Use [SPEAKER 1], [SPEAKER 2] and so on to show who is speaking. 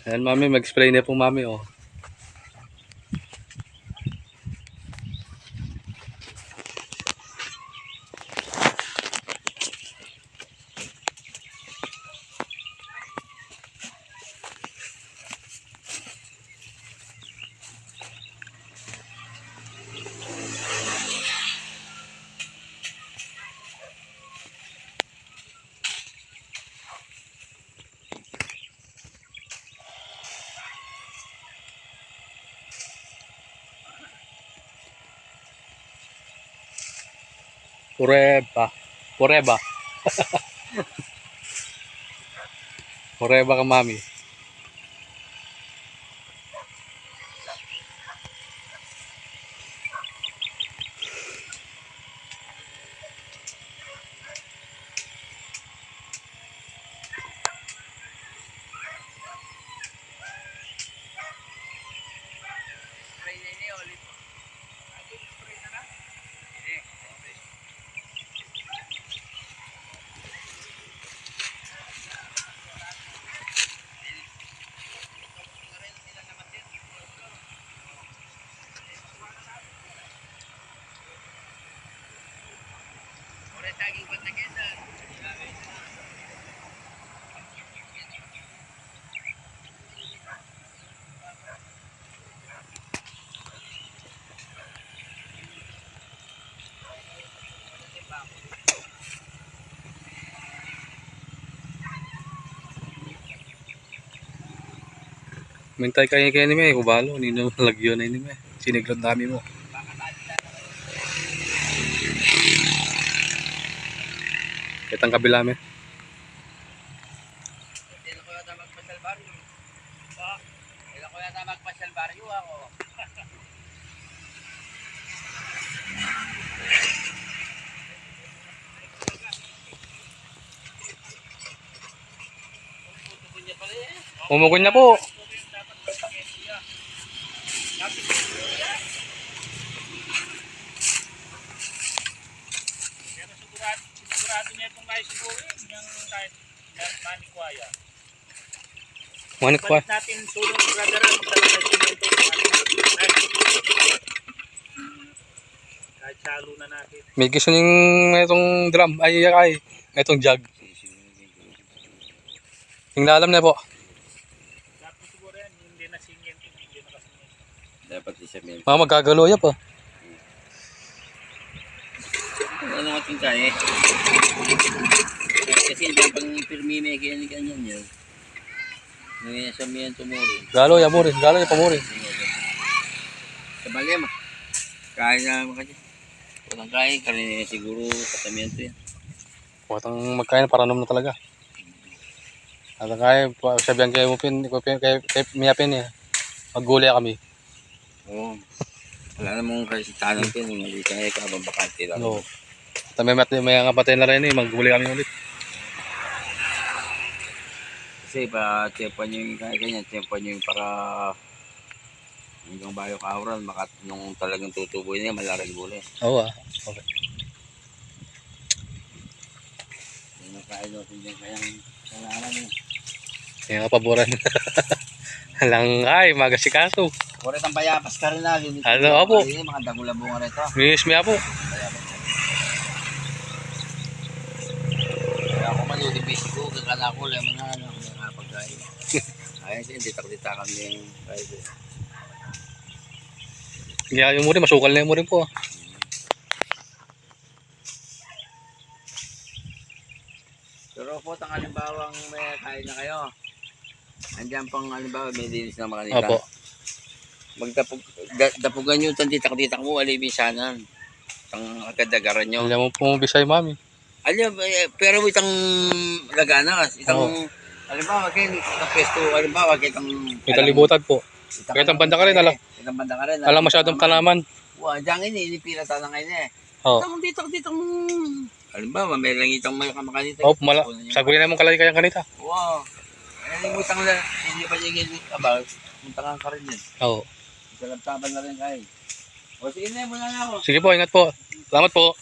[SPEAKER 1] Ayan mami, mag-spray na po mami oh. Pureba. Pureba. Pureba ka mami. Mintay kayo ni may kubalo, nino lagyo na ini may. Siniglot dami mo. Kitang kabila may.
[SPEAKER 2] Kailan ko yata magpasyal baryo? Kailan ko yata magpasyal baryo ako?
[SPEAKER 1] Umugon niya po.
[SPEAKER 2] Sigurado niya itong may siguro yung kahit manikwaya.
[SPEAKER 1] Manik pa.
[SPEAKER 2] Balik natin tulong brother magdala sa simento. Kahit salo na natin.
[SPEAKER 1] May gusto ning itong drum ay itong jug. Tingnan alam na po.
[SPEAKER 2] Dapat siguro yan, hindi na singil, hindi na kasingil.
[SPEAKER 3] Dapat isabihin.
[SPEAKER 1] Mga magagalo ya po.
[SPEAKER 3] Ano ating kaya? Kasi diyan pang pirmime kaya ni ganyan yun. Ngayon sa miyan tumuri.
[SPEAKER 1] Galo ya mo rin, galo ya pa mo rin.
[SPEAKER 3] Sabagay ma. Kaya na makanya. Walang kaya, karine siguro katamiento yan.
[SPEAKER 1] Watang magkain paranom na talaga. At kaya sabihan kayo mo pin kay miyapin ya. Magguli kami.
[SPEAKER 3] Oo. Wala namang kasi tanong pin, hindi kaya kabang bakante lang.
[SPEAKER 1] No. May nga patay na rin magguli kami ulit.
[SPEAKER 3] Kasi pa tiyapan nyo yung kaya ganyan, tiyapan nyo yung para hanggang bayo kauran, nung talagang tutuboy niya, malaking gulay.
[SPEAKER 1] Oo ah. Okay.
[SPEAKER 3] Yung nakain natin dyan kayang kailangan nyo.
[SPEAKER 1] Kaya nga paboran. Lang ay magasikaso.
[SPEAKER 3] Kurit ang payapas ka rin na.
[SPEAKER 1] Ano apo?
[SPEAKER 3] Mga dagulabungan ito.
[SPEAKER 1] Miss me apo.
[SPEAKER 3] Kaya ako malulibis ko, kakala ko lang mga ano, mga pagkain. Ayun siya, hindi takdita kami yung rider.
[SPEAKER 1] Kaya yung mo rin, masukal na yung mo rin po.
[SPEAKER 3] Pero po, tang halimbawang may kain na kayo. Andiyan pang halimbawa, may dinis na makanita.
[SPEAKER 1] Opo.
[SPEAKER 3] Dapugan nyo, tanditak-ditak mo, alibisanan. Tang agad-agaran nyo.
[SPEAKER 1] Alam mo po bisay mami.
[SPEAKER 3] Alam, pero itang laganas, itang, halimbawa, kayo, kapesto, halimbawa, kitang...
[SPEAKER 1] Italibutan po. Kahit ang banda ka rin, alam.
[SPEAKER 3] Itang banda ka rin.
[SPEAKER 1] Alam masyadong tanaman.
[SPEAKER 3] Wah, diyan inipila tayo na ngayon eh.
[SPEAKER 1] Oo.
[SPEAKER 3] Itang ditak-ditang... Halimbawa, may lang itang may kamakanita.
[SPEAKER 1] Oh, sagurin na mong kalay kayang kanita.
[SPEAKER 3] Wow. Nalimutan lang, hindi pa niya gilid about, muntangan ka rin yun.
[SPEAKER 1] Oo.
[SPEAKER 3] Salabtaban na rin kayo. O sige na, muna na ako.
[SPEAKER 1] Sige po, ingat po. Salamat po.